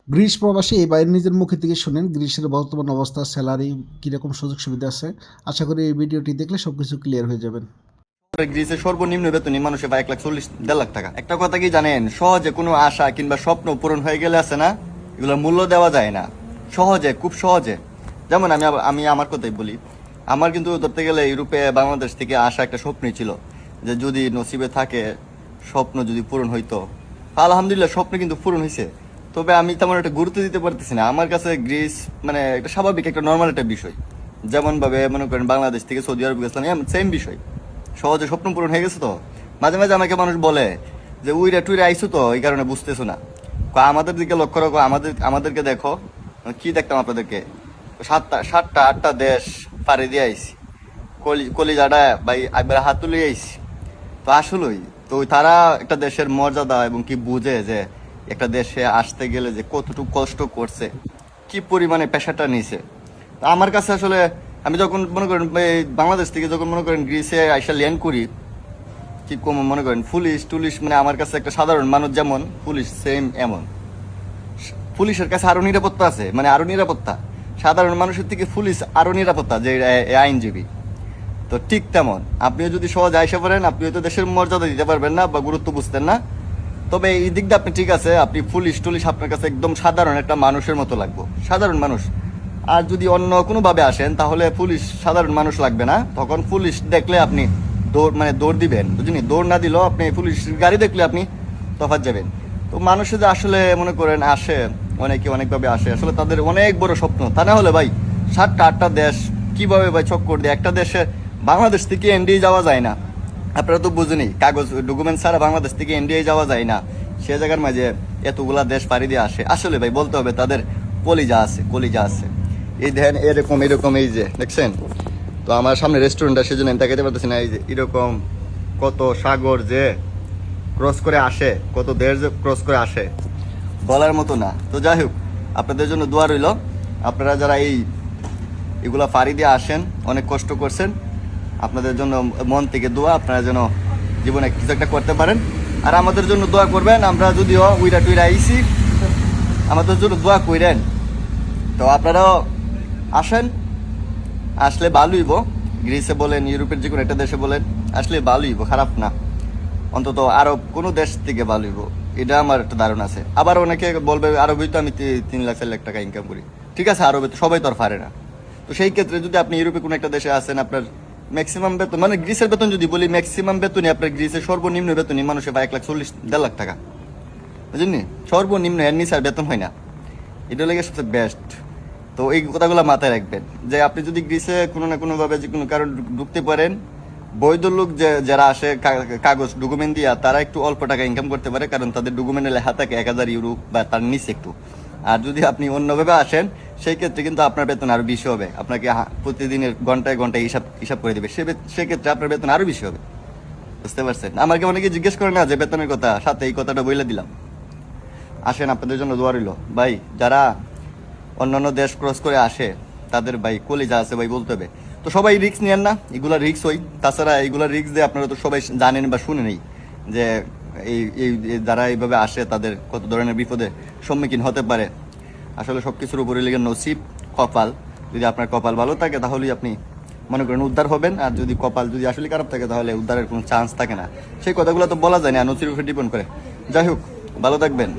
Greece প্রবাসী এই বাইরে নিজের মুখে থেকে শুনেন গ্রিসের বর্তমান অবস্থা, স্যালারি, কীরকম সুযোগ সুবিধা আছে। আশা করি এই ভিডিওটি দেখলে সব কিছু ক্লিয়ার হয়ে যাবেন। গ্রিসের সর্বনিম্ন বেতনই মানুষের 1,40,000 টাকা। একটা কথা কি জানেন, সহজে কোনো আশা কিংবা স্বপ্ন পূরণ হয়ে গেলে আছে না, এগুলোর মূল্য দেওয়া যায় না সহজে, খুব সহজে। যেমন আমি আমার কথাই বলি, আমার কিন্তু ধরতে গেলে ইউরোপে বাংলাদেশ থেকে আসা একটা স্বপ্নই ছিল যে যদি নসিবে থাকে স্বপ্ন যদি পূরণ হইতো। আলহামদুলিল্লাহ স্বপ্ন কিন্তু পূরণ হয়েছে, তবে আমি তেমন একটা গুরুত্ব দিতে পারতেছি না। আমার কাছে গ্রিস মানে একটা স্বাভাবিক একটা নর্মাল একটা বিষয়, যেমন ভাবে মনে করেন বাংলাদেশ থেকে সৌদি আরব গেছিলাম, সেম বিষয়। সহজে স্বপ্ন পূরণ হয়ে গেছে তো। মাঝে মাঝে আমাকে মানুষ বলে যে উইরা টুইরা আইসো তো এই কারণে বুঝতেছো না। আমাদের দিকে লক্ষ্য রাখো, আমাদেরকে দেখো। কি দেখতাম আপনাদেরকে, 7টা 8টা দেশ পাড়ি দিয়ে আইসি, কলিজাটা ভাই একবার হাত তুলে আইসি। তো আসলেই তো তারা একটা দেশের মর্যাদা এবং কি বুঝে যে একটা দেশে আসতে গেলে যে কতটুকু কষ্ট করছে, কি পরিমাণে পেশাটা নিছে। তো আমার কাছে আসলে আমি যখন মনে করেন বাংলাদেশ থেকে যখন মনে করেন গ্রিসে আইসা ল্যান্ড করি, কি কম মনে করেন পুলিশ টুলিশ মানে আমার কাছে একটা সাধারণ মানুষ যেমন, পুলিশ সেম এমন। পুলিশের কাছে আরো নিরাপত্তা আছে, মানে আরো নিরাপত্তা সাধারণ মানুষের থেকে পুলিশ আরো নিরাপত্তা, যে আইনজীবী। তো ঠিক তেমন আপনিও যদি সহজ আইসা পারেন, আপনি হয়তো দেশের মর্যাদা দিতে পারবেন না বা গুরুত্ব বুঝতেন না, তবে এই দিক দিয়ে আপনি ঠিক আছে, আপনি পুলিশ টুলিশ আপনার কাছে একদম সাধারণ একটা মানুষের মতো লাগবে, সাধারণ মানুষ। আর যদি অন্য কোনোভাবে আসেন তাহলে পুলিশ সাধারণ মানুষ লাগবে না, তখন পুলিশ দেখলে আপনি দৌড় দিবেন, বুঝলি? দৌড় না দিলেও আপনি পুলিশ গাড়ি দেখলে আপনি তফাৎ যাবেন। তো মানুষে যে আসলে মনে করেন আসে, অনেকে অনেকভাবে আসে, আসলে তাদের অনেক বড় স্বপ্ন। তা না হলে ভাই 7টা 8টা দেশ কিভাবে ভাই চক্কর দিয়ে একটা দেশে বাংলাদেশ থেকে ইন্ডিয়া যাওয়া যায় না। আপনারা তো বুঝেনি, কাগজ ডকুমেন্ট ছাড়া বাংলাদেশ থেকে ইন্ডিয়া যাওয়া যায় না। সে জায়গার মাঝে এতগুলা দেশ পাড়ি দিয়ে আসে, আসলে ভাই বলতে হবে তাদের কলিজা আছে, কলিজা আছে। এই দেখেন এরকম এরকম, এই যে দেখছেন তো আমার সামনে রেস্টুরেন্ট, সেজন্য আমি তাকাইতে পারতেছি না। এই যে এরকম কত সাগর যে ক্রস করে আসে, কত দেশ যে ক্রস করে আসে, বলার মতো না। তো যাই হোক, আপনাদের জন্য দোয়া রইল। আপনারা যারা এগুলা পাড়ি দিয়ে আসেন, অনেক কষ্ট করছেন, আপনাদের জন্য মন থেকে দোয়া, আপনারা যেন জীবনে কিছু একটা করতে পারেন। আর আমাদের জন্য দোয়া করবেন, আমরা যদিও উইরা টুইরা আইসি, আমাদের জন্য দোয়া কইরেন। তো আপনারাও আসেন, আসলে ভালোইব। গ্রিসে বলেন, ইউরোপের যে কোনো একটা দেশে বলেন, আসলে ভালোইব, খারাপ না। অন্তত আরব কোনো দেশ থেকে ভালোইব, এটা আমার একটা ধারণা আছে। আবার অনেকে বলবে আরবেই তো আমি 3 লাখ 4 লাখ টাকা ইনকাম করি। ঠিক আছে, আরবে তো সবাই তো আর পারে না। তো সেই ক্ষেত্রে যদি আপনি ইউরোপে কোনো একটা দেশে আসেন, আপনার ম্যাক্সিমাম বেতন মানে গ্রিসের বেতন যদি বলি, ম্যাক্সিমাম বেতনই আপনার গ্রিসের সর্বনিম্ন বেতনই মানুষের 1,40,000 টাকা, বুঝলেন? সর্বনিম্ন, এর নিচে আর বেতন হয় না। এটা লেগে সবচেয়ে বেস্ট। তো এই কথাগুলো মাথায় রাখবেন যে আপনি যদি গ্রিসে কোনো না কোনোভাবে যে কোনো কারণ ঢুকতে পারেন, বৈধ লোক যারা আসে কাগজ ডকুমেন্ট দিয়া, তারা একটু অল্প টাকা ইনকাম করতে পারে, কারণ তাদের ডকুমেন্টে লেখা থাকে 1,000 ইউরো বা তার নিচে একটু। আর যদি আপনি অন্যভাবে আসেন, সেই ক্ষেত্রে কিন্তু আপনার বেতন আরো বেশি হবে। আপনাকে প্রতিদিনের ঘন্টায় ঘন্টায় হিসাব করে দেবে, সেক্ষেত্রে আপনার বেতন আরো বেশি হবে। বুঝতে পারছেন? আমাকে অনেকে জিজ্ঞেস করে না যে বেতনের কথা, সাথে এই কথাটা বলে দিলাম। আসেন, আপনাদের জন্য দোয়া রইল ভাই। যারা অন্যান্য দেশ ক্রস করে আসে, তাদের ভাই কলিজা আছে ভাই, বলতে হবে। তো সবাই রিস্ক নেন না, এগুলা রিস্ক হই। তাছাড়া এইগুলা রিস্ক দিয়ে আপনারা তো সবাই জানেন বা শুনেনই যে এই এই যারা এইভাবে আসে তাদের কত ধরনের বিপদে সম্মুখীন হতে পারে। আসলে সব কিছুর উপরে লেগে নসিব, কপাল। যদি আপনার কপাল ভালো থাকে তাহলেই আপনি মনে করেন উদ্ধার হবেন, আর যদি কপাল যদি আসলে খারাপ থাকে তাহলে উদ্ধারের কোনো চান্স থাকে না। সেই কথাগুলো তো বলা যায় না, নসিবের উপরে ডিপেন্ড করে। যাই হোক, ভালো থাকবেন।